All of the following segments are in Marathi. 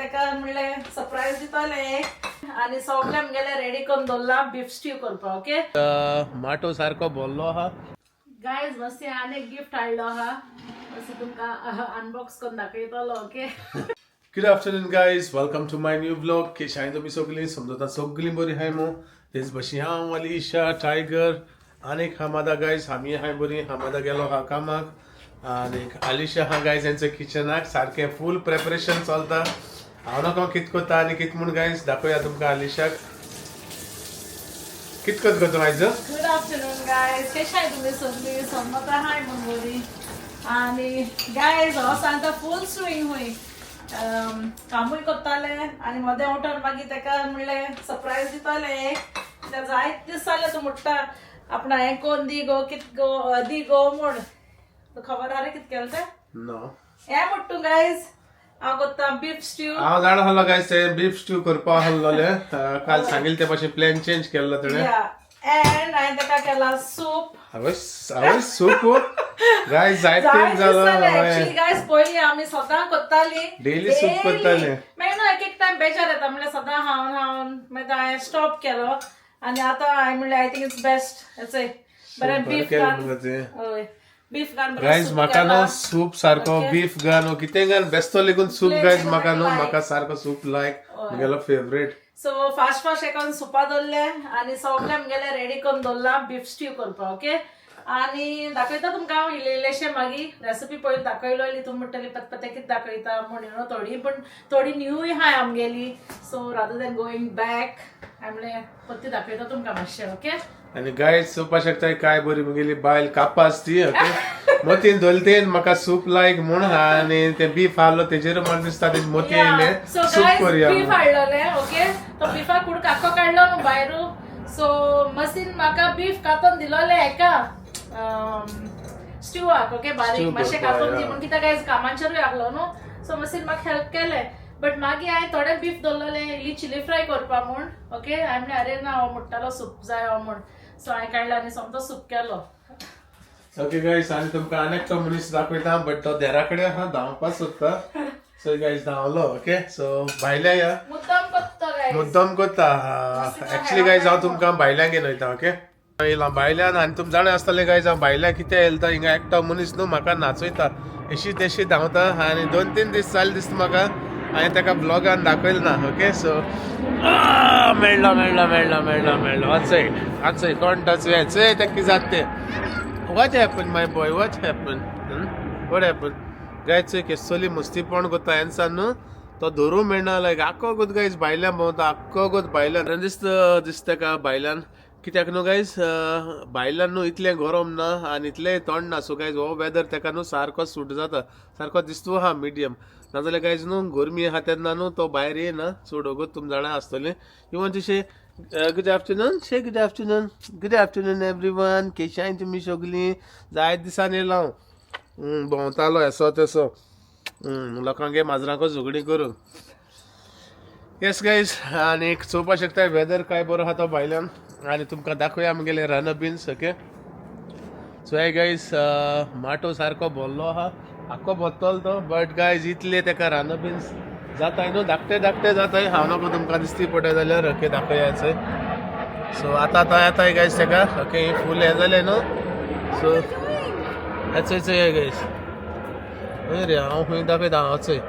ताका म्हणले सरप्राईज दितले आणि सगळे आमगेले रेडी करून दवरला बीफ स्ट्यू करपा. ओके माटो सारको बोल्लो आहा. गायज मस्ती आनी एक गिफ्ट हाडलो आहा. मस्ती तुमका अनबॉक्स करून दाखयतलो. Okay Good afternoon guys, welcome to my new vlog. केशाय तुम्ही सगळी समजता सगळी बरी हाय मो. तेच बशी हांव अलिशा टायगर आनीक हामादा गायज आमी हाय बरी. हामादा गेलो हा कामाक आनीक अलिशा हा गायज यांचे किचनाक सारखे फुल प्रिपरेशन चलता. हांव नका कित करता आनी कित म्हूण गायज दाखोवया तुमकां अलिशाक कित करता आयज. गुड आफ्टरनून गायज, कशाय तुम्ही सगळी समजता हाय म्हण बरी. आणि गायज हो सांगता फुल स्विंग हुई कामूय करताले आणि मध्ये उठून मागीर ताका म्हणले सरप्राईज दितले. जायत दीस जाले तूं म्हणटा आपणा हें कोण दी गो कित गो दी गो म्हूण. तुका खबर आहा रे कित केलें तें? नो हें म्हणटा गायज हांव करता बीफ स्ट्यू. हांव जाणा आहलो गायज ते बीफ स्ट्यू करपा आहलोले. काल सांगिल्ले ते भाशेन प्लॅन चेंज केल्लो तेणे. एंड हांवें ताका केला सूप. हांवें सूप गायज जायत तेंप जालो. एक्चुअली गायज पयलीं आमी सदां करतालीं डेली सूप करताले. मागीर न्हू एक एक टायम बेजार येता म्हणल्यार सदां खावन मागीर हांवें स्टॉप केलो आनी आतां हांवें म्हणलें आय थिंक इट्स बेस्ट बरें बीफ घाल. हय बीफ घाल गायज म्हाका न्हू सूप सारको बीफ घाल कितें घाल बेस्तो लेगून सूप गायज म्हाका न्हू म्हाका सारको सूप लायक म्हगेलो फेवरेट. सो फास्ट फास्ट एकोन सुपा दवरले आनी सगळे आमगेले रेडी करून दवरला बीफ स्ट्यू करपा. ओके आनी दाखयता तुमकां हांव इल्लेशें मागीर रेसिपी पयलीं दाखयलोली. तुमी म्हणटली पत्ते कितें दाखयता म्हणून थोडी पण थोडी न्यूय हाय आमगेली. So rather than going back हांवें म्हणलें पत्ती दाखयता तुमकां मातशें. ओके आनी गायज चोवपा शकताय काय बरी मुगेली बायल कापास ती. ओके मोतीन दोलतेन म्हाका सूप लायक म्हूण आनी ते बीफ आहलो तेजेर म्हाका दिसता तेजे मोती येयले सूप करूया. बीफ हाडलोले. ओके तो बीफा कुडको आख्खो काडलो न्हू भायरू. सो मसीन म्हाका बीफ कातून दिलोले हेका स्ट्यूआक. ओके बारीक मातशें कातून दी म्हूण कित्याक गायज कामांचेरूय आहलो न्हू. सो मसीन म्हाका हेल्प केलें. बट मागीर हांवें थोडे बीफ दवरलेले इल्ली चिली फ्राय करपा म्हूण. ओके हांवें म्हणलें अरे ना हो म्हणटालो सूप जाय हो म्हूण. सो हांवें काडलो आनी समतो सूप केलो. ओके गायज आनी तुमकां आनी एकटो मनीस दाखयता बट तो देरा कडेन आहा धांवपाक सोदता. सो गायज धांवलो. ओके सो भायल्या या मुद्दाम करता गायज मुद्दाम करता. एक्चुअली गायज हांव तुमकां भायल्यान घेवन वयता. ओके येयला भायल्यान आनी तुमी जाणा आसतले गायज हांव भायल्यान कितें येयला हिंगा एकटो मनीस न्हू म्हाका नाचयता अशी तेशी धांवता आनी 2-3 दीस जाले दिसता म्हाका हांवें ताका ब्लॉगान दाखयलें ना. ओके सो मेळ्ळो मेळ्ळो मेळ्ळो मेळ्ळो मेळ्ळो वाचय वाचय कोण टचय चय तें कितें जाता तें. What happen my boy what happen what happen guys चोय केसोली मस्तीपण करता एन्सान न्हू तो धरूं मेळना लायक आख्खो गोत गायज भायल्यान भोंवता आख्खो गोत भायल्यान दिसता का भायल्यान कित्याक न्हू गायज भायल्यान न्हू इतलें गरम ना आनी इतलें थंड ना. सो गायज हो वेदर ताका न्हू सारको सूट जाता सारको दिसतो हा मिडियम. नाजाल्यार गायज न्हू गरमी आहा तेन्ना न्हू तो भायर येना चड वगत तुमी जाणा आसतलें. इवन तशें गुड आफ्टरनून शे गुड आफ्टरनून एवरीवन. केशाय तुमी सगळीं जायत दिसान येयलो हांव भोंवतालो एसो तेसो लोकांगे माजरांको झगडी करून. येस गायज आनी चोवपा शकता वेदर काय बरो आहा तो भायल्यान आनी तुमकां दाखोवया आमगेले राना बीन्स. ओके सो हे गायज माटो सारको भरलो आहा आख्खो भरतलो तो बट गायज इतले तेका राना बीन्स जाताय न्हू धाकटे धाकटे जाताय. हांव नको तुमकां दिसती पडय जाल्यार ओके दाखोवयाचें. सो आतां येताय गायज तेका. ओके फूल हें जालें न्हू. सो चोय गायज हय रे हांव खंय दाखयता हांव चोय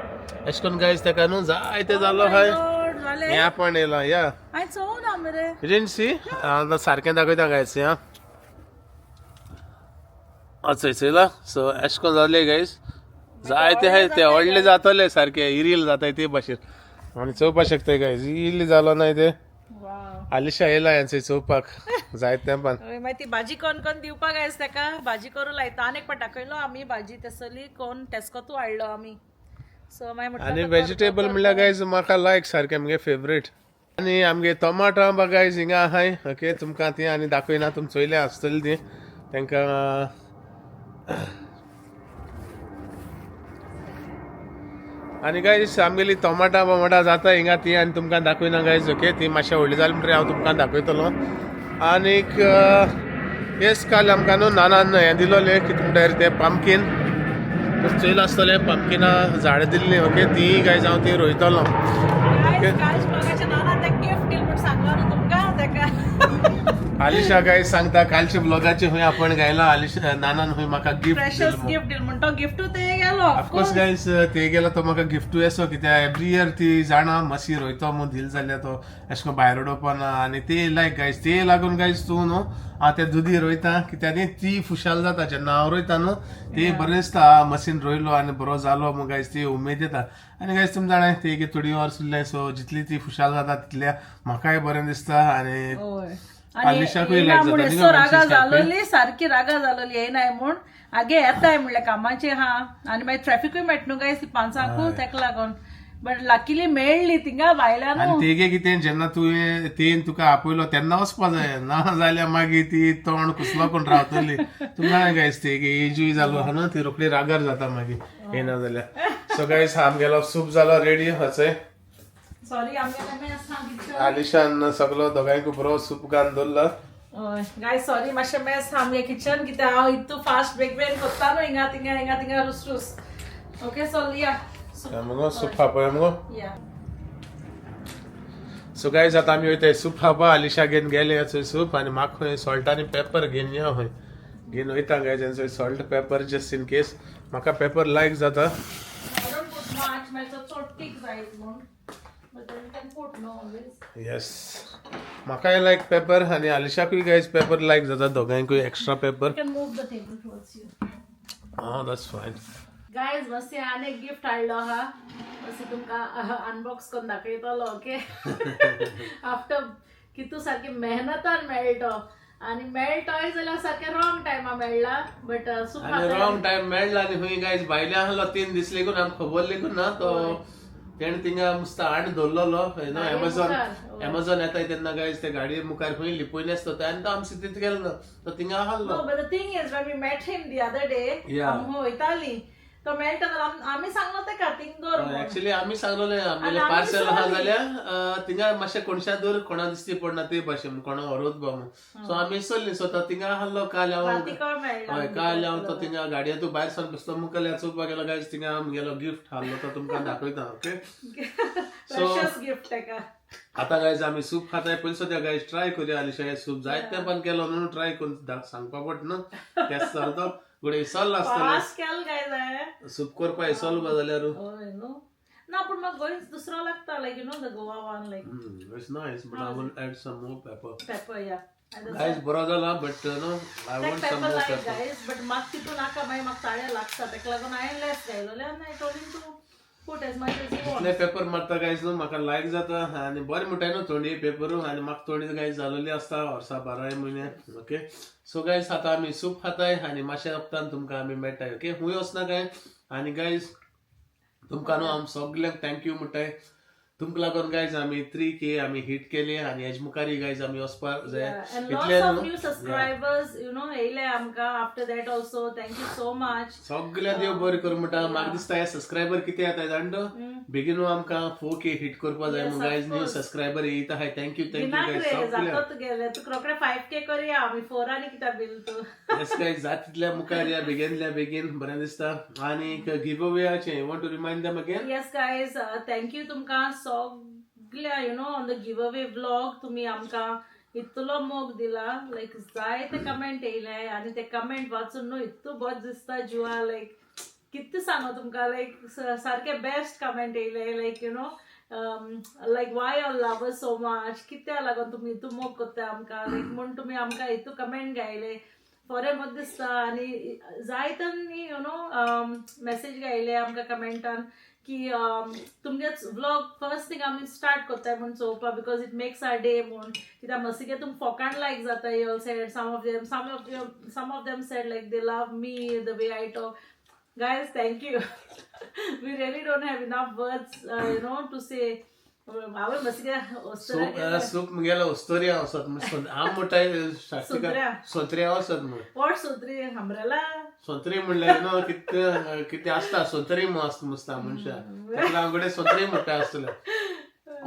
अशें करून गायज तेका न्हू जायते जालो हाय. ह्या पण येयला या एजन्सी सारकें दाखयता गायज या चयला. सो अशें करून जालें गायज जायते हाय ते व्हडले जातले सारके इरील जाताय ते भाशेन आनी चोवपा शकताय गायज इल्ली जालो नाय ते. अलिशा येयला यांचे चोवपाक जायत तेंपान मागीर ती भाजी कोण कोण दिवपाक गायज ताका भाजी करूं लायता. आनी एक पाट दाखयलो आमी भाजी तेसली कोण टेस्कोतू हाडलो आमी. सो मागीर आनी वेजिटेबल म्हणल्यार गायज म्हाका लायक सारकें आमगे फेवरेट. आनी आमगे टोमाटां बा गायज हिंगा आहाय. ओके तुमकां ती आनी दाखयना तुमी चोयले आसतली ती तांकां. आनी गायज आमगेली टोमाटा जाता हिंगा ती आनी तुमकां दाखयना गायज. ओके ती मातशें व्हडली जाली म्हणटरी हांव तुमकां दाखयतलो. आनीक येस काल आमकां न्हू नानान हें दिलोलें कितें म्हणटात ते पंपकीन चेल आसतले पंपकिना झाडां दिल्ली ओके ती गायज हांव ती रोयतलो कालच ब्लॉगाच्या नाना ते गिफ्ट दिल म्हण सांगला न्हू तुमकां तेका आलिशा गायज सांगता कालच्या ब्लॉगाचे हूंय आपण गायला आलिशा नानान हूंय म्हाका प्रेशियस गिफ्ट गिफ्ट दिल म्हण तो गिफ्ट ते गेलो ऑफकोर्स गायज ते गेलो तो म्हाका गिफ्टूय येसो कित्याक एवरी इयर ती जाणा म्हशी रोयतो म्हूण दिल जाल्यार तो अशें करून भायर उडोवपाना आनी ते लायक गायज ते लागून गायज तूं न्हू हांव ते दुदी रोयता कित्याक न्ही ती खुशाल जाता जेन्ना हांव रोयता न्हू ते बरें दिसता मशीन रोयलो आनी बरो जालो म्हूण गायज ती उमेद येता आनी गायज तुमी जाणाय ते थोडी वर्स उरलें सो जितली ती खुशाल जाता तितल्या म्हाकाय बरें दिसता आनी आलिशाकूय लायक जाता सो रागा जालोली सारकी रागा जालोली येनाय म्हूण आगे येताय म्हणल्यार कामाचे हा आनी मागीर ट्रॅफिकूय मेळटा न्हू गायज पांचांकू तेका लागून बट लकीली मेळ्ळी थिंगा भायल्यान आनी तेगे कितें जेन्ना तुवें तेन तुका आपयलो तेन्ना वचपा जाय ना जाल्यार मागीर ती तोंड कुसलो कोण रावतली तुमी जाणाय गायज तेगे एजूय जालो आहा न्हू ती रोखडी रागार जाता मागीर येना जाल्यार सो गायज आमगेलो सूप जालो रेडी हचय सॉरी आमगे आलिशान सगलो दोगांयकू बरो सूप घालून दवरला गायज सॉरी मातशें मेस आमगे किचन कित्याक हांव इतू फास्ट बेग कोत्ता न्हू हिंगा थिंगा रुस रुस ओके सो या मुगो सूप खावपा मुगो या सो गायज आतां आमी वयताय सूप खावपा आलिशा घेवन गेले थंय सूप आनी म्हाका खंय सॉल्ट आनी पेपर घेवन यो खंय घेवन वयता गायज आनी salt pepper just in case म्हाका पेपर लायक जाता येस म्हाकाय लायक पेपर आनी आलिशाकूय गायज पेपर लायक जाता दोगांयकूय एक्स्ट्रा पेपर दॅट्स फायन गायज मस्ती आनी एक गिफ्ट हाडलो हा मस्ती तुमकां अनबॉक्स करून दाखयतलो ओके आफ्टर कितू सारकी मेहनतान मेळटो आनी मेळटोय जाल्यार सारकें रॉंग टायमा मेळ्ळा बट रॉंग टायम मेळ्ळा आनी खंय गायज भायल्या आहलो 3 दीस लेगून आमकां खबर लेगून ना तो तेणें थिंगा मुस्ता हाड दवरलेलो न्हू एमेझॉन येताय तेन्ना गायज ते गाडये मुखार खंय लिपोवन आसता तो आनी तो आमचे तिथे गेलो ना तो थिंगा आहलो but the thing is when we met him the other day आमी वयताली तो मेळटा जाल्यार आमी सांगलो तेका थिंग दवर एक्चुअली आमी सांगलोले आमगेले पार्सल आहा जाल्यार थिंगा मातशें कोणशा दवर कोणा दिसती पडना ते भाशेन कोणा व्हरोत बा म्हणून सो आमी विसरली सो तो थिंगा आहलो काल हांव तो थिंगा गाडयेतून भायर सर बसलो मुखार चोवपाक गेलो गायज थिंगा आमगेलो गिफ्ट हाडलो तो तुमकां दाखयता ओके सो गिफ्ट तेका आतां गायज आमी सूप खाताय पयलीं सद्या गायज ट्राय करूया आलिशा हे सूप जायत तेंपान केलो न्हू ट्राय करून सांगपा पडटा न्हू तेच जालो गुड इसोल आसतले सूप करपा इसोल बा जाल्यार ना पूण म्हाका गोंयच दुसरो लागता like you know the Goa one like it's nice but I will add some more paper या गायज बरो जाला but no I want some more paper guys but म्हाका तितून नाका मागीर म्हाका ताळ्या लागता तेका लागून हांवें लेस घायलोले आनी I told him to put as much as you want paper मारता गायज न्हू म्हाका लायक जाता आनी बरें म्हणटाय न्हू थोडी पेपरू आनी म्हाका थोडी गायज जालोली आसता वर्सा 12 म्हयने ओके सो गायज आतां आमी सूप खाताय आनी मातशें वक्तान तुमकां आमी मेळटाय ओके खूंय वचना काय आनी गायज तुमकां न्हू आमी सगल्यांक थँक्यू म्हणटाय तुमकां लागून गायज आमी 3K आमी हिट केले आनी हेज मुखारी गायज आमी वचपाक जाय इतले न्यू सबस्क्रायबर्स यू नो येयले आमकां after that also thank you so much सगळ्या देव बरें करूं म्हणटा म्हाका दिसता हे सबस्क्रायबर कितें येता जाणटो बेगीन आमकां 4K हिट करपा जाय म्हूण गायज न्यू सबस्क्रायबर येयत आहाय थँक्यू जातात गेले तुका रोखडे 5K करूया आमी 4 आनी कित्याक बील तूं येस गायज जातितल्या मुखार या बेगिनल्या बेगीन बरें दिसता आनी गिव अवेचे want to remind them again yes guys thank you तुमकां सगळ्या you know on the give away vlog तुम्ही आमकां इतलो मोग दिला लायक जायते कमेंट येयले आनी ते कमेंट वाचून न्हू इतू बरें दिसता जिवा लायक कितें सांगो तुमकां लायक सारके बेस्ट कमेंट येयले लायक you know like Y all love us so much कित्या लागून तुमी इतू मोग करता आमकां लायक म्हूण तुमी आमकां इतू कमेंट घायले बरें बरें दिसता आनी जायत्यांनी यू नो मेसेज घायले आमकां कमेंटान की तुमगे व्लॉग फर्स्ट थिंग आमी स्टार्ट करताय म्हूण चोवपा because it makes our day म्हूण कित्याक मसिके तुम फोकाण लायक जाता you all said some of them said like they love me the way I talk guys thank you we really don't have enough words you know to say हांवें मसिके सूप मुगेलो उस्तोरिया वसत आम म्हणटाय सोंत्र्या वसत म्हूण वॉट सोंत्री हमरेला सोंत्री म्हणल्यार न्हू कितें आसता सोंतरी मुसता मनशां ताका लागून सोंतरी म्हणटा आसतले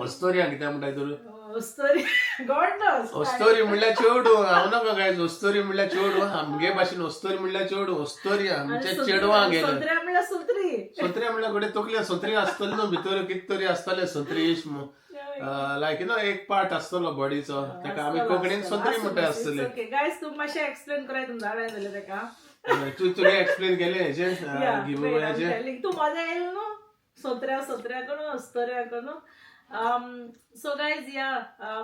उस्तोरिया कित्याक म्हणटाय तर वस्तोरी गॉडनस वस्तोरी म्हणल्यार चेडू हांव नाका गायज वस्तोरी म्हणल्यार चेडू आमगे भाशेन वस्तोरी म्हणल्यार चेडू वस्तोरी आमच्या चेडवां गेले संत्र्या म्हणल्यार सुत्री सोत्रे म्हणल्यार गोडे तकले सोत्री आसतले न्हू भितर कित तरी आसतले सोत्रीश लायक यू नो एक पार्ट आसतलो बॉडीचो तेका आमी कोंकणीन सोत्री म्हणटा आसतले ओके गायज तू मातशें एक्सप्लेन कराय तुमका जाय जाल्यार तेका तुवें एक्सप्लेन केलें हेजें गिवअवेचें तू मजा येईल न्हू सोत्र्या करून वस्तोऱ्या करून सो गायज या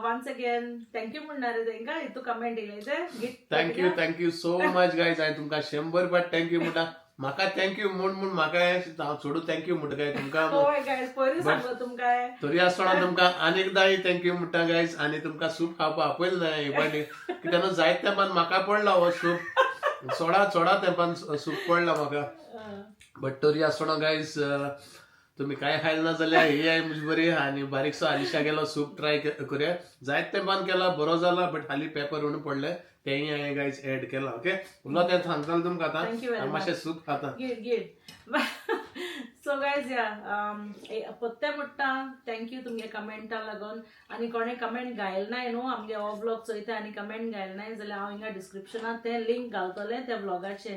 वन्स अगेन थँक्यू म्हणणार तेंका हितू कमेंट येयले थँक्यू सो मच गायज हांवें तुमकां 100 पाट थँक्यू म्हणटा म्हाका थँक्यू म्हूण म्हाका हांव सोडू थँक्यू म्हणटा काय तुमकां होय गायज पयलीं सांगलो तुमकां तरी आसतना तुमकां आनीकदांय थँक्यू म्हणटा गायज आनी तुमकां सूप खावपाक आपयलें ना हे पाटी कित्याक जायत तेंपान म्हाका पडला हो सूप चोडा तेंपान सूप पडला म्हाका बट तरी आसतना गायज तुम्ही काय खायला ना जाल्यार ही आहे म्हणजे बरी आनी बारीकसो हालीशा गेलो सूप ट्राय करूया जायत तेंपान केला बरो जाला बट हाली पेपर म्हणून पडले तेय हांवें गायज एड केला ओके उरलो तें सांगतालो तुमकां आतां मातशें सूप खाता सो गायज या पत्ते म्हणटा थँक्यू तुमगे कमेंटा लागून आनी कोणें कमेंट घायल नाय न्हू आमगे हो ब्लॉग चोयता आनी कमेंट घायल नाय जाल्यार हांव हिंगा डिस्क्रिप्शनात तें लिंक घालतलें त्या ब्लॉगाचें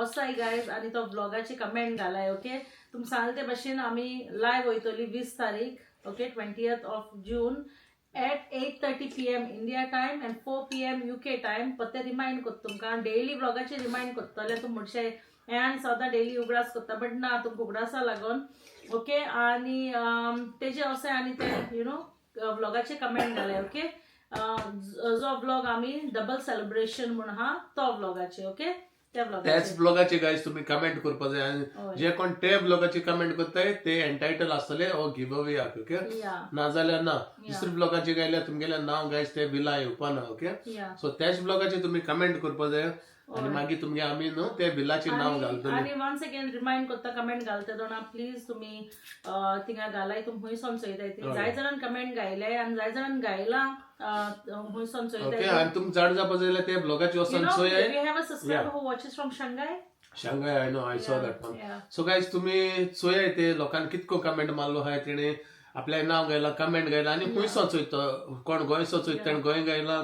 असोय गायज आनी तो ब्लॉगाची कमेंट घालाय ओके तुमकां सांगले ते भशेन आमी लायव्ह वयतली 20 तारीख okay 20th of June at 8:30 PM India time end 4 PM UK time पत्ते रिमाइंड करता तुमकां डेली ब्लॉगाचे रिमाइंड करतले तुम म्हणशे हें सदां डेली उगडास करता बट ना तुमकां उगडासा लागून ओके आनी तेजे अशें आनी ते यू नो ब्लॉगाचे कमेंट घाले ओके जो ब्लॉग आमी डबल सेलिब्रेशन म्हण आहा तो ब्लॉगाचे ओके त्याच ब्लॉगाचे गायज तुम्ही कमेंट करपा जाय आनी जे कोण ते ब्लॉगाची कमेंट करताय ते एंटायटल आसतले हो गिवअवे ओके नाजाल्यार ना दुसऱ्या ब्लॉगाचे गायल्यार तुमगेले नाव गायज ते बिला येवपा ना ओके सो त्याच ब्लॉगाचे तुम्ही कमेंट करपा जाय आनी मागीर तुमगे आमी न्हू ते बिलाचे नाव घालतले आनी वन्स अगेन रिमाइंड करता कमेंट घालता दोना प्लीज तुम्ही थिंगा घालाय तुम हुंयसोन चोयताय जाय जाणांन कमेंट घायले आनी जाय जाणांन घायला हुंयसोन चोयताय ओके आनी तुम चड जावपा जाल्यार ते ब्लॉगाचे वचोन चोयाय we have a subscriber who watches from Shanghai I know I saw that one so guys तुम्ही चोयाय ते लोकांनी कितको कमेंट मारलो आहाय तेणे आपल्या नाव घायला कमेंट घायला आनी खुंयसो चोयता कोण गोंयचो चोयता तेणे गोंय घायला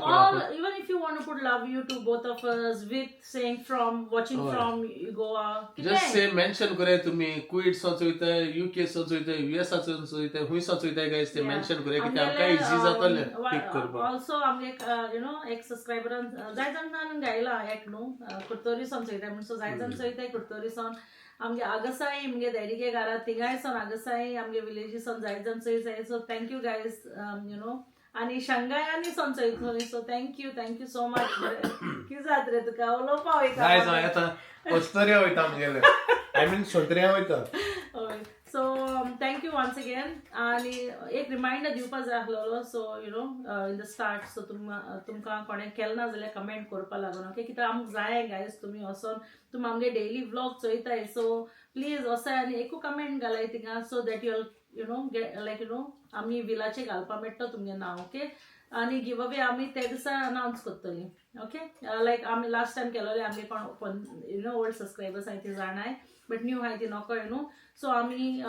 even if you want to put love you to both of us with saying from watching from Goa just say mention करे तुम्ही क्विट सो चोयता UK सो चोयता US सो चोयता खुंयसो चोयता गायज ते मेन्शन करे कित्याक आमकां इजी जातले पिक करपाक ऑल्सो आमगे यू नो एक सब्सक्राइबरान जाय जाणांन घायला एक न्हू कुर्तोरी सोन चोयता म्हणून सो जाय जाण चोयताय कुर्तोरी सोन आमगे आगसाई आमगे डॅडीगे घरात तिगाय सोन आगसाई आमगे विलेजी सोन जाय जाण चोयताय so thank you guys you know आनी शांघाय आनी सोन चोयतली सो थँक्यू सो मच कितें जात रे तुका उलोवपा वयता गायज हांव येता वस्तोऱ्या वयता आमगेले आय मीन सोत्र्या वयता हय सो थँक्यू वन्स अगेन आनी एक रिमाइंडर दिवपा जाय आसलेलो so you know in the start so तुमकां कोणें केलें ना जाल्यार कमेंट करपा लागून ओके कित्याक आमकां जाय गायज तुमी वचोन तुमी आमगे डेली व्लॉग चोयताय सो प्लीज वसाय आनी एकू कमेंट घालाय थिंगा so that you know like you no आमी विलाचे घालपा मेळटा तुमगे नांव ओके आनी गिवअवे आमी ते दिसा अनाउन्स करतली ओके लायक आमी लास्ट टायम केलोले आमगे कोण यू नो ओल्ड सबस्क्रायबर्स आहाय ती जाणाय बट न्यू आहाय ती नॉको यू नो सो आमी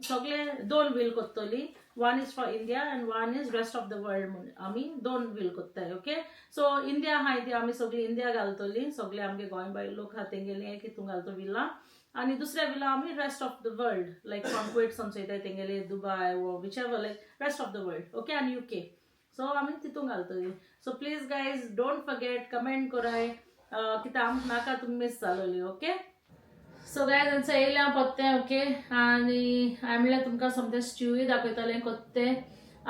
सगळे 2 वील करतली one is for India and one is rest of the world म्हणून आमी 2 वील करताय ओके सो इंडिया आहाय ती आमी सगळी इंडिया घालतली सगळे आमगे गोंय बायल लोक आहा तेंगेली कितून घालतो विला आनी दुसऱ्या विला आमी rest of the world like कॉन्क्वेट समजयताय तेंगेले दुबय वो whichever like rest of the world okay आनी UK सो आमी तितून घालतली so please guys don't forget comment कराय कित्याक आमकां नाका तुमी मिस जालोली ओके सो गायज तांचो येयल्या पत्ते ओके आनी हांवें म्हणल्यार तुमकां समतें स्ट्यूय दाखयतलें कोत्ते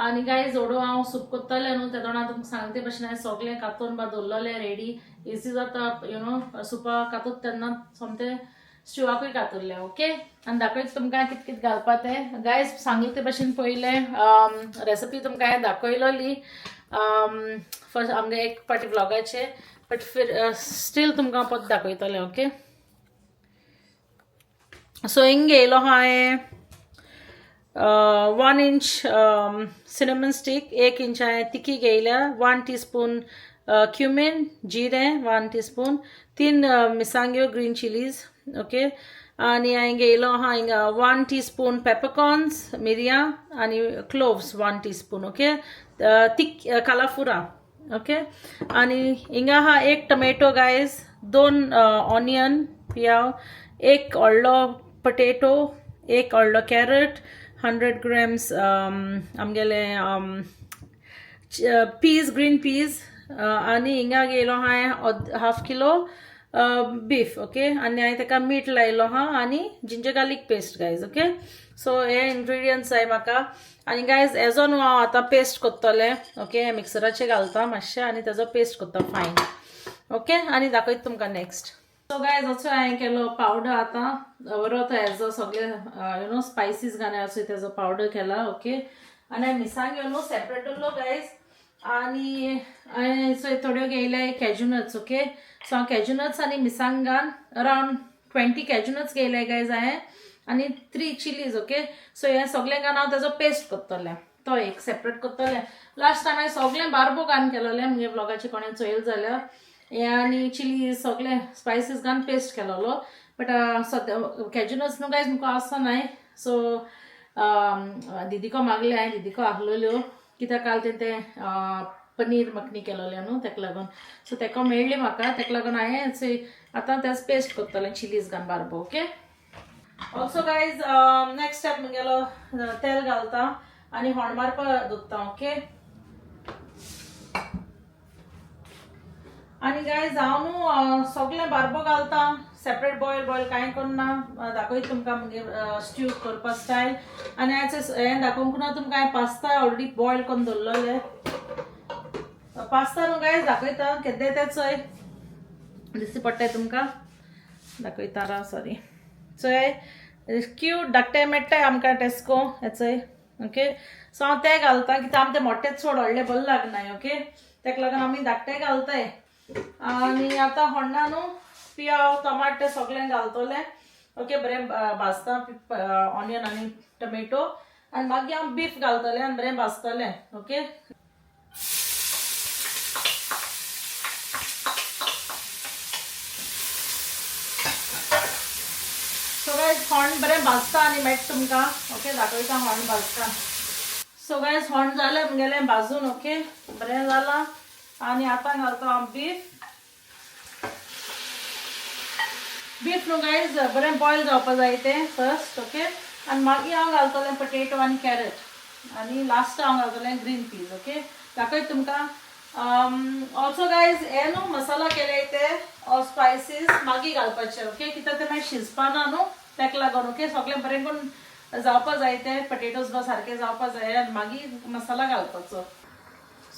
आनी गायज जोडो हांव सूप कोत्तलें न्हू त्या दोना तुमकां सांगले ते भशेन हांवें सगळें कातून बा दवरलेलें रेडी इजी जाता यू नो सुपा कातूत तेन्ना समतें स्ट्यूवाकूय कातरलें ओके आनी दाखयता तुमकां कितें कितें घालपा तें गायज सांगले ते भशेन पयलें रेसिपी तुमकां हांवें दाखयलोली फर्स्ट आमगे एक पाटी व्लॉगाचे बट स्टील तुमकां परत दाखयतलें ओके सो हिंग येयलो हांवें 1 इंच सिनेमन स्टिक 1 इंच हांवें तिकी घेयल्या 1 टीस्पून क्युमिन जिरें 1 टीस्पून 3 मिरसांग्यो ग्रीन चिलीज ओके आणि हांवें घेयलो आहा हिंगा 1 टीस्पून पेपरकॉर्न्स मिरयां आनी क्लोव्स 1 टीस्पून ओके तीक कालाफुरा ओके आनी हिंगा आहा 1 टोमॅटो गायज 2 ऑनियन पियाव 1 व्हडलो पोटेटो 1 व्हडलो कॅरट 100 ग्रॅम्स आमगेले पीज ग्रीन पीज आनी हिंगा घेयलो हांवें हाफ किलो बीफ ओके आनी हांवें ताका मीठ लायलो आहा आनी ginger garlic paste guys okay so हे इंग्रेडियंट्स जाय म्हाका आनी गायज हेजो न्हू हांव आतां पेस्ट कोत्तोलें ओके मिक्सराचेर घालता मातशें आनी तेजो पेस्ट कोत्ता फायन ओके आनी दाखयता तुमकां नेक्स्ट सो गायज असो हांवें केलो पावडर आतां बरो तो हेजो सगळे यू नो स्पायसीस घालून असो तेजो पावडर केला ओके आनी हांवें मिरसांग घेवन सेपरेट उरलो गायज आनी हांवें थोड्यो घेयले कॅज्यूनट्स ओके सो हांव कॅज्यूनट्स आनी मिरसांगान अरावंड 20 कॅज्यूनट्स घेयले गायज हांवें आनी 3 चिलीज ओके सो हे सगळें घालून हांव तेजो पेस्ट कोत्तोलें तो एक सेपरेट कोत्तोलें लास्ट टायम हांवें सगळें बारबो घालून केलोलें म्हणजे ब्लॉगाचेर कोणें चोयल जाल्यार हे आनी चिली सगळे स्पायसीस घालून पेस्ट केलोलो बट सद्या कॅज्यूनट्स न्हू गायज मुको आसो नाय सो दिदीको मागले हांवें दिदीको आहलोल्यो कित्याक काल ते पनीर मखनी केलोले न्हू तेका लागून सो तेका मेळ्ळी म्हाका तेका लागून हांवें आतां तेच पेस्ट कोत्तोलें चिलीज घालून बारबो okay also guys next step म्हगेलो तेल घालता आनी होंड मारपा दोत्ता ओके आनी गायज हांव न्हू सगळें बारबो घालता सेपरेट बॉयल कांय करना दाखयता तुमकां म्हणजे स्ट्यू करपा स्टायल आनी हें दाखोवंक ना तुमकां हांवें पास्ता ऑलरेडी बॉयल करून दवरलेले पास्ता न्हू गायज दाखयता केद्दे ते चोय दिसता पडटाय तुमकां दाखयता राव सॉरी चोय क्यूट धाकटे मेळटाय आमकां टेस्को हेचोय ओके सो हांव ते घालता कित्याक आमचे मोठेच चड व्हडले बरें लागनाय ओके तेका लागून आमी धाकटे घालताय आनी आतां होंडा न्हू पियाव टमाट सगळें घालतलें ओके बरें भाजता ऑनियन आनी टोमॅटो आनी मागीर हांव बीफ घालतलें आनी बरें भाजतलें ओके सो गायज होंड बरें भाजता आनी मेळटा तुमकां ओके दाखयता होंड भाजता सो गायज होंड जालें म्हगेलें भाजून ओके बरें जालां आनी आतां घालता हांव बीफ न्हू गायज बरें बॉयल जावपा जाय तें फर्स्ट ओके आनी मागीर हांव घालतलें पोटेटो आनी कॅरट आनी लास्ट हांव घालतलें ग्रीन पीज ओके दाखयता तुमकां ऑल्सो गायज हे न्हू मसाला केले ते स्पायसीस मागीर घालपाचे ओके कित्याक ते मागीर शिजपाना न्हू तेका लागून ओके सगळें बरें करून जावपा जाय ते पोटेटोज बा सारके जावपा जाय आनी मागीर मसाला घालपाचो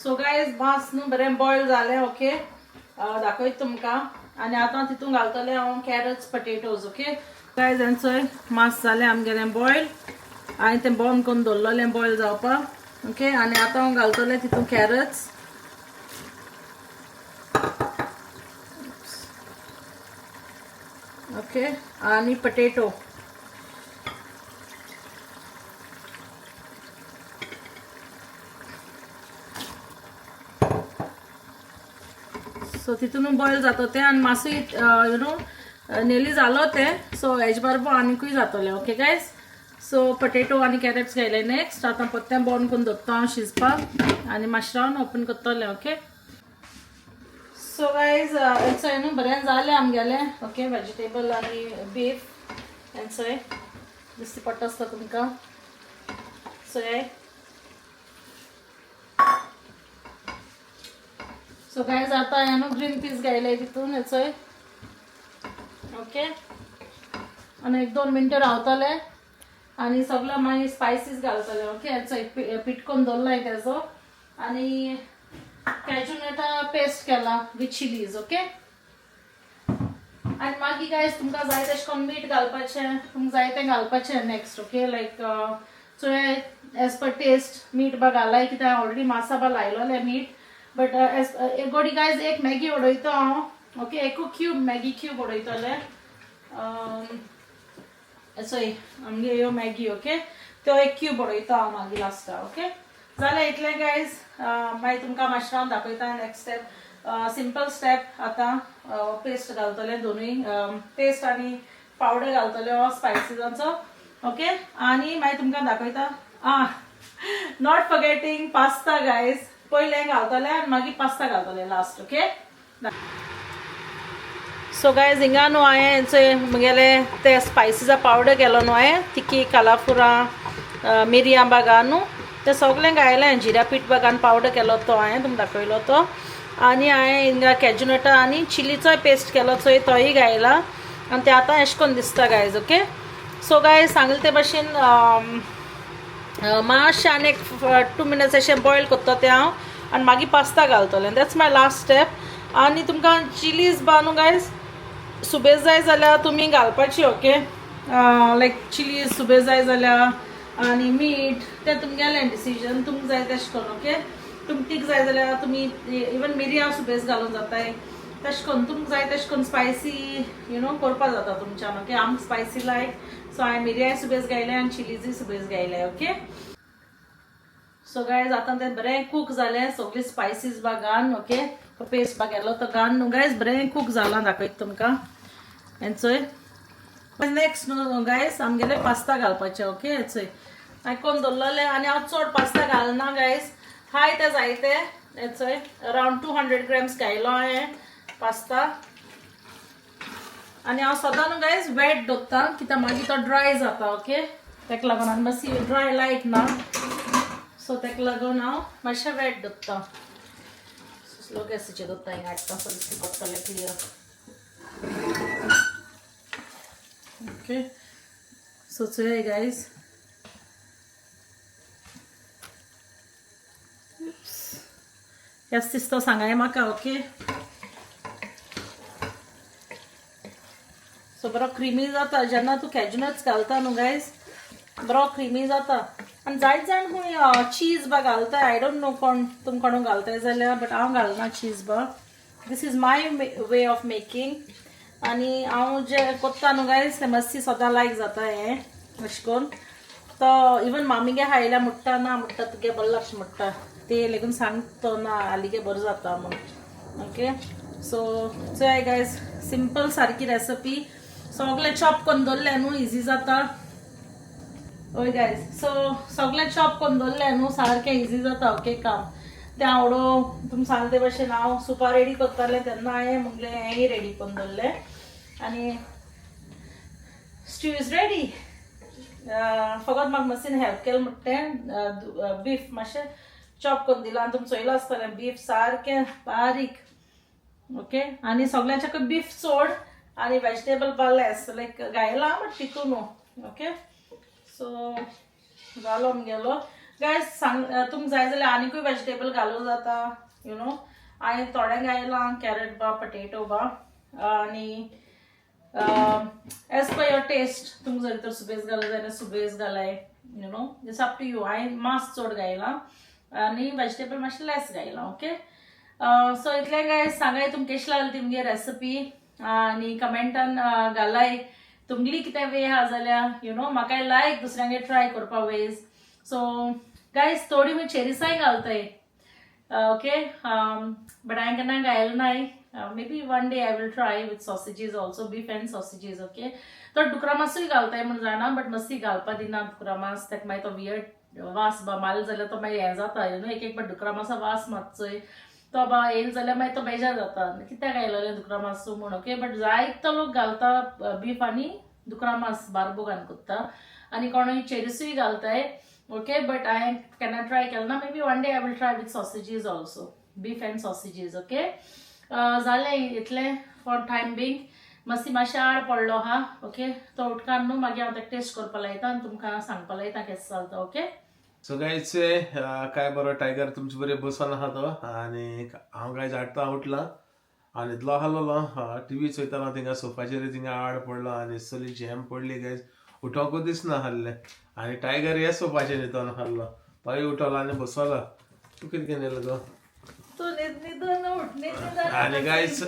सो गायज मास न्हू बरें बॉयल जालें ओके दाखयता तुमकां आनी आतां तितून घालतलें हांव कॅरट्स पोटेटोज ओके गायज चोय मास जालें आमगेलें बॉयल हांवें तें बंद करून दवरलेलें बॉयल जावपाक ओके आनी आतां हांव घालतलें तितून कॅरट्स ओके आनी पोटेटो सो तितून बॉयल जाता तें आनी मातसो यू नो नेली जालो तें सो हेज बरोबर आनीकूय जातलें ओके गायज सो पोटेटो आनी कॅरट्स घायले नेक्स्ट आतां परतें बंद करून दवरता हांव शिजपाक आनी मातशें रावन ओपन करतलें ओके सो गायज हेचोय न्हू बरें जालें आमगेलें ओके वेजिटेबल आनी बीफ हेचोय दिसता पडटा आसता तुमकां सो हे सो गायज आतां हे न्हू ग्रीन पीस घायले तितून हेचोय ओके आनी 1-2 मिनटां रावतलें आनी सगळो मागीर स्पायसीस घालतलें ओके हेचोय पिटकोन दवरलाय तेजो आनी कॅज्यूनटा पेस्ट केला विथ चिलीज ओके आनी मागीर गायज तुमकां जाय तशें करून मीठ घालपाचें तुमकां जाय तें घालपाचें नेक्स्ट ओके लायक सो एज पर टेस्ट मीठ बा घालाय कित्याक ऑलरेडी मासा बा लायलोलें मीठ बट गोडी गायज एक मॅगी उडयता हांव ओके एकू क्यूब मॅगी क्यूब उडयतलें सॉरी आमगे ह्यो मॅगी ओके तो एक क्यूब उडयता हांव मागीर लास्टा ओके जालें इतलें गायज मागीर तुमकां मातशें हांव दाखयता नेक्स्ट स्टेप सिंपल स्टेप आतां पेस्ट घालतलें दोनूय पेस्ट आनी पावडर घालतले हो स्पायसीजांचो ओके आणि मागीर तुमकां दाखयता नॉट फॉरगेटिंग पास्ता गायज पयले घालतले आनी मागीर पास्ता घालतले लास्ट ओके सो गायज हिंगा न्हू हांवें म्हगेले ते स्पायसीचा पावडर केलो न्हू हांवें तिकी कालाफुरा मिरयां बागा न्हू ते सगळें घायलें जिरा पीठ बागान पावडर केलो तो हांवें तुमकां दाखयलो तो आनी हांवें हिंगा कॅज्यूनटा आनी चिलीचोय पेस्ट केलो चोय तोय घायला आनी ते आतां एशें कोन्न दिसता गायज ओके सो गायज सांगले ते भाशेन मातशें आनी एक 2 मिनट्स अशें बॉयल करता तें हांव आनी मागीर पास्ता घालतलें दॅट्स माय लास्ट स्टेप आनी तुमकां चिलीज बा न्हू गायज सुबेज जाय जाल्यार तुमी घालपाची ओके लायक चिलीज सुबेज जाय जाल्यार आनी मीठ तें तुमगेलें डिसिजन तुमकां जाय तशें करून ओके तुमकां तीख जाय जाल्यार तुमी इवन मिरयां सुबेज घालून जाताय तशें करून तुमकां जाय तशें करून स्पायसी करपा जाता तुमच्यान ओके आमकां स्पायसी लायक सो हांवें मिरयां सुबेज घायले आनी चिलीजूय सुबेज घायले ओके सो गायज आतां तें बरें कूक जालें सगळी स्पायसीज बा घालून ओके तो पेस्ट बा केलो तो घालून न्हू गायज बरें कूक जालां दाखयता तुमकां हेचोय नेक्स्ट न्हू गायज आमगेले पास्ता घालपाचे ओके हेचोय आयकोन दवरलेले आनी हांव चड पास्ता घालना गायज हाय ते जायते हेचोय अरावंड 200 ग्रॅम्स घायलो हांवें पास्ता आनी हांव सदां न्हू गायज वेट दवरता कित्याक मागीर तो ड्राय जाता ओके तेका लागून आनी मातशी ड्राय लायक ना सो तेका लागून हांव मातशें वेट दवरता स्लो गॅसीचेर दवरता हिंगा हाडटा सगळें पडटलें क्लियर ओके सो चोय गायज जास्तीच तो सांगाय म्हाका ओके सो बरो क्रिमी जाता जेन्ना तूं कॅज्यूनट्स घालता न्हू गायज बरो क्रिमी जाता आनी जायत जाण खूंय चीज बा घालताय आय डोंट नो कोण तुम कोणू घालताय जाल्यार बट हांव घालना चीज बा this is my way of making आनी हांव जे कोत्ता न्हू गायज तें मातशी सदां लायक जाता हें अशें करून तो इवन मामीगे खायल्या म्हणटा ना म्हणटा तुगे बरें लागता म्हणटा ते लेगून सांगतो ना हालीगे बरें जाता म्हूण ओके सो चोय गायज सिंपल सारकी रेसिपी सगळें चॉप करून दवरलें न्हू इजी जाता ओय गायज सो सगळें चॉप करून दवरलें न्हू सारकें इजी जाता ओके काम तें आवडो तुमी सांगले ते भशेन हांव सुपा रेडी करतालें तेन्ना हांवें म्हगलें हेंय रेडी करून दवरलें आनी स्ट्यू इज रेडी फकत म्हाका मातशें हेल्प केलें म्हणटें बीफ मातशें चॉप करून दिलां आनी तुमी चोयलां आसतलें बीफ सारकें बारीक ओके आनी सगळ्यांच्याक बीफ चोड आनी वेजिटेबल लेस लायक घायलां बट तितून ओके सो जालो आमगेलो गायज सांग तुमकां जाय जाल्यार आनीकूय वेजिटेबल घालूं जाता हांवें थोडें घायलां कॅरट बा पटेटो बा आनी एज पर युअर टेस्ट तुमकां जर तर सुबेज घालूं जाल्यार सुबेज घालाय इट्स अप टू यू हांवें मास चड घायलां आनी वेजिटेबल मातशें लेस घायलां ओके सो इतलें गायज सांगाय तुमकां कशी लागली तुमगे रेसिपी आनी कमेंटान घालाय तुमगेली कितें वे आहा जाल्यार म्हाकाय लायक दुसऱ्यांगे ट्राय करपा वेज सो गायज थोडी मी चेरीसाय घालताय ओके बट हांवें केन्ना घायला नाय maybe one day I will try with sausages also beef and sausages okay तो डुकरामासूय घालताय म्हण जाणा बट मस्ती घालपा दिना डुकरामास तेका मागीर तो वियर्ड वास बा माल जाल्यार तो मागीर हें जाता एक बट डुकरामासा वास मातसोय तो बा येयलो जाल्यार मागीर तो बेजार जाता कित्याक घायलोलें डुकरामासू म्हूण ओके बट जायतो लोक घालता बीफ आनी डुकरामास बारबो घालून करता आनी कोणूय चेरीसूय घालताय ओके बट हांवें केन्ना ट्राय केलो ना maybe one day I will try with sausages also beef and sausages okay जालें इतलें फॉर टायम बींग मस्ती मातशें आड पडलो हा ओके तो उठकान न्हू मागीर हांव तेका टेस्ट करपा लायता आनी तुमकां सांगपा लायता केस चलता ओके सो गायज काय बरो टायगर तुमचे बरे बसून आहा तो आनी हांव गायज हाडटा उठला आनी इतलो आहलो टीव्ही चोयतालो थिंगा सोफाचेर थिंगा आड पडलो आनी चली जॅम पडली गायज उठोंकूच दिसना आहलें आनी टायगर हे सोफाचेर न्हिदोन आहलो तोय उठलो आनी बसलो तूं कितें केलें गो तू न्हिदून उठ आनी गायज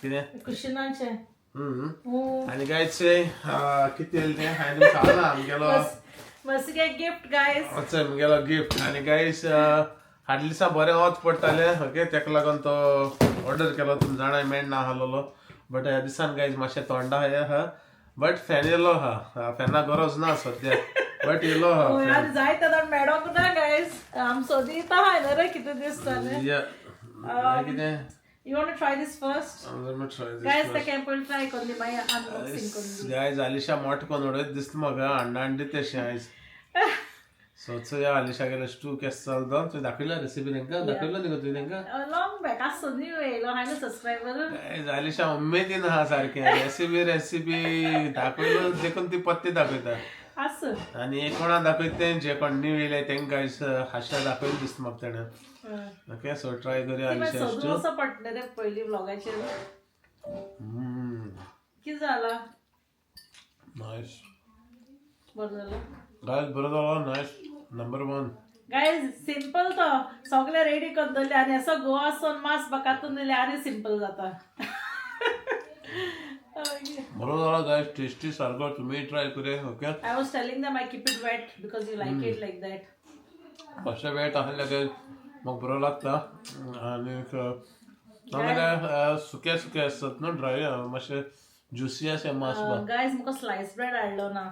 कितें कुशिनाचें आनी गायज कितें तें हांवें सांगलां आमगेलो मस्ती गिफ्ट गायज अच्छा मुगेलो गिफ्ट आनी गायज हाडले दिसा बरें वच पडटालें ओके तेका लागून तो ऑर्डर केलो तुमी जाणाय मेळना आहलो बट ह्या दिसान गायज मातशें थंड हा बट फॅन येलो हा फॅना गरज ना सद्या बट येलो हा आणि जाय तर मेडोक ना गायज आम सोदी इता हाय ना रे किती दिसताले कितें You want to try this first? let me try this Guys, the camper try करली माय unboxing करली. गायज आलिशा मोठ कोण उडत दिसत म्हाका अंडी तेशें आयज सो चोया आलिशा गेलो स्टू केस चलतो तुवें दाखयला रेसिपी तांकां दाखयलो न्ही गो तुवें तांकां Long back आज सोदी येलो हाय ना सबस्क्राइबर. गायज आलिशा उमेदीन आहा सारकें रेसिपी दाखयलो देखून ती पत्ती दाखयता असं. आणि एक कोणा दाखयता जे कोण न्यू येयले तांकां गायज हास्या दाखयलो दिसता म्हाका तेणें ओके सो ट्राय करूया आलिशा सोदू असं पडले रे पहिली व्लॉगाचेर. किती झाला? नाईस बरं झालं. गायज बरो जालो नाईस नंबर 1 गाइस सिंपल तो सगळे रेडी करून दवरले आणि असं गोवा सोन मास बकातून दिले आणि सिंपल जाता. बरो जालो गायज टेस्टी सारको तुम्ही ट्राय करूया okay I was telling them I keep it wet because you like it like that. मातशें वेट आहले गायज म्हाका बरो लागता आनी नाजाल्यार सुके सुके आसतात न्हू ड्राय मातशें ज्युसी अशें मास Guys, मुका स्लाइस ब्रेड हाडलो ना.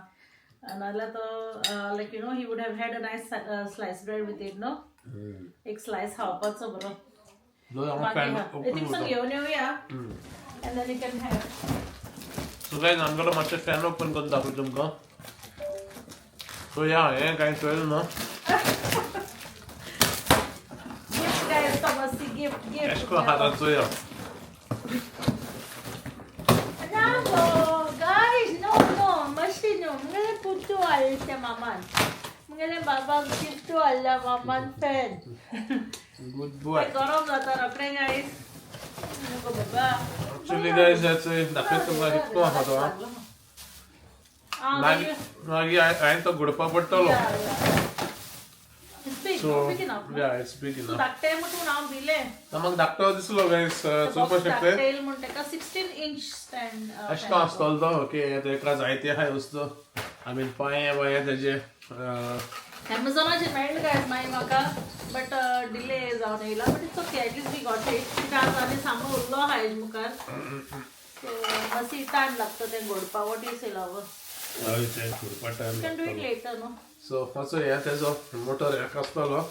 नाजाल्यार तो like you know he would have had a nice slice bread with it no. एक स्लाइस खावपाचो बरो. I think so घेऊन येऊया and then you can have. So guys आमगेलो मातशें फॅन ओपन करून दाखय तुमकां सो या हें कांय चोयलें न्हू Gift guys, Thomas, gift. एश कोन हातान चोया No, guys, no, masti no. Mungkin putu al sa maman. Mungkin baba gift al la maman fan. Good boy गरम जाता रोखडे guys. नको बाबा. एक्चुअली गायज हेचो दाखय तुमकां कितको आहा तो मागीर हांवें तो घुडपा पडटलो सो या इट्स बिग इनफ धाकटे म्हणून हांव दिले. म्हाका धाकटो दिसलो गायज चोवपा शकता टेल म्हणटा का 16 इंच स्टँड. अशें आसतलो तो ओके तेका जायते आहाय वस्तू आय मीन पांये वाये तेजे Amazonचे मेळ्ळे गायज मागीर म्हाका बट डिले जावन येयला but it's okay at least we got it कित्याक आनी सामको उरलो आहा हेजे मुखार सो मातशी टायम लागतो तें घोडपा वॉट यू से लव हय तें घुडपा time can do it later न्हू. सो असो हे तेजो मोटर एक आसतलो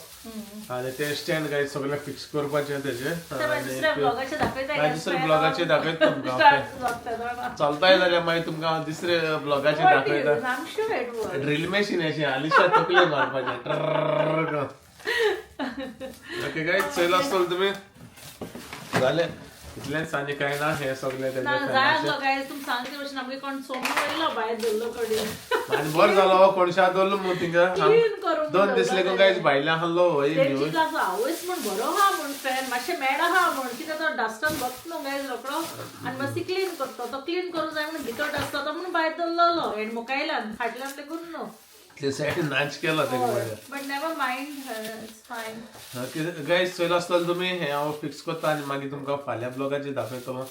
आनी ते स्टँड गायज सगळे फिक्स करपाचे तेजे दुसऱ्या ब्लॉगाचे दाखयता दुसऱ्या ब्लॉगाचे दाखयता तुमकां चलताय जाल्यार मागीर तुमकां दुसऱ्या ब्लॉगाचे दाखयता ड्रिल मशीन अशी आलिशा तकले मारपाचे ओके गायज चोयलो आसतलो तुमी जालें इतलेंच आनी कांय ना हे सगळे तेजे जाय आसलो गायज तुमी सांगता भशेन आमगे कोण सोमू वयलो भायर दवरलो कडे आनी बरो जालो कोणशा दवरलो मग थिंगा क्लीन करून 2 दीस लेगून गायज भायल्या आहलो हय न्यूज आवयस म्हण बरो हा म्हण फॅन मातशें मेड आहा म्हण कित्याक तो डस्टान बसता न्हू गायज रोकडो आनी मातशी क्लीन करता तो क्लीन करूं जाय म्हण भितर डस्टा तो म्हण भायर दवरलो हेड मुखायल्यान फाटल्यान लेगून न्हू ते सायडीन नाच केला तेका मागीर बट नेवर माइंड इट्स फायन. गायज चोयलो आसतलो तुमी हे हांव फिक्स करता आनी मागीर तुमकां फाल्यां ब्लॉगाचेर दाखयतलो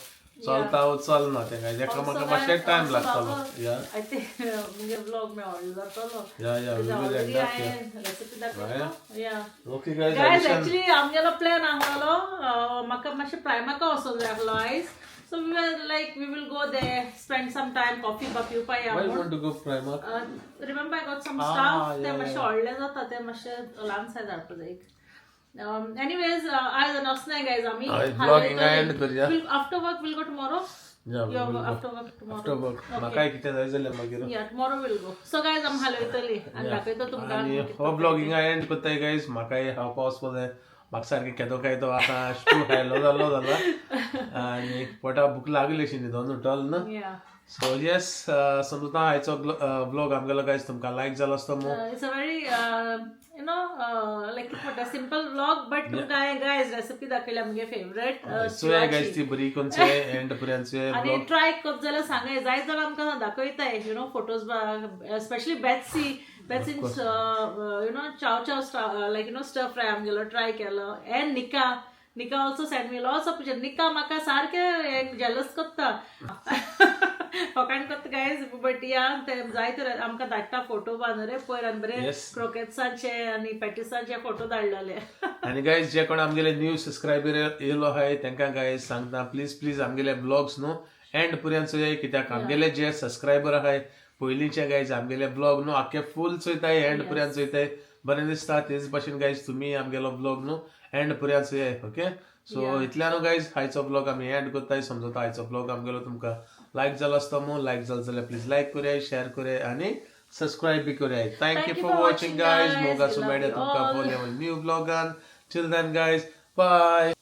चलता चलना ते गायज एका म्हाका मातशें टायम लागतलो या आय थिंक म्हणजे ब्लॉग मे ऑर्डर जातलो या रेसिपी दाखयता या ओके गायज गायज एक्चुअली आमगेलो प्लॅन आहलो म्हाका मातशें प्रायमाका वचूंक जाय आहलो आयज so we will go there spend some time coffee पिवपाक या why you want to go Primark remember I got some stuff ते मातशें व्हडले जाता ते मातशें ल्हान सायज हाडपा जाय anyways आज नसना गायज आमी ब्लॉगिंग एंड करूया after work we'll go tomorrow after work tomorrow म्हाका कितें जाय जाल्यार मागीर yeah tomorrow we'll go so guys आम हालयतली आनी दाखयता तुमकां आनी हो ब्लॉगिंग एंड करताय गायज म्हाकाय हांव पावस पळय म्हाका सारकें केदो काय तो आतां स्टू खायलो जालो जाला आनी पोटा भूक लागली अशी न्हिदोन उठल न्हू yeah सो येस समजा आयचो ब्लॉग आमगेलो गायज तुमकां लायक जालो आसतो मो it's a very you know like what a simple vlog but तुमकां guys रेसिपी दाखयल्या म्हगे फेवरेट सो या गायज ती बरी कोणचे एंड पर्यंतचे आणि ट्राय करत जाल्यार सांगाय जाय जाल्यार आमकां दाखयताय यू नो फोटोज स्पेशली बेट्सीन you know chow like you know stir fry आमगेलो ट्राय केलो and Nika also send me lots of Nika म्हाका सारकें जेलस करता फकाण करता गायज बट या ते जाय तर आमकां धाडटा फोटो बांदरे पयर आनी बरे क्रोकेट्साचे आनी पॅटिसाचे फोटो धाडलेले आनी गायज जे कोण आमगेले न्यू सबस्क्रायबर येयलो आहाय तांकां गायज सांगता प्लीज आमगेले ब्लॉग्स न्हू एंड पर्यंत चोय कित्याक आमगेले जे सबस्क्रायबर आहाय पयलींचे गायज आमगेले ब्लॉग न्हू आख्खे फुल चोयताय एंड पर्यंत चोयताय बरें दिसता तेच भाशेन गायज तुमी आमगेलो ब्लॉग न्हू एंड पर्यंत चोय ओके सो इतल्यानू गायज आयचो ब्लॉग आमी एंड कोत्ताय समजता आयचो ब्लॉग आमगेलो तुमकां लायक जालो आसता मू लायक जालो जाल्यार प्लीज लायक करूया शेअर करूया आनी सबस्क्राईब बी करूया thank you for watching guys मोगासो मेळ्या तुमकां फॉर न्यू ब्लॉगान टिल देन गायज बाय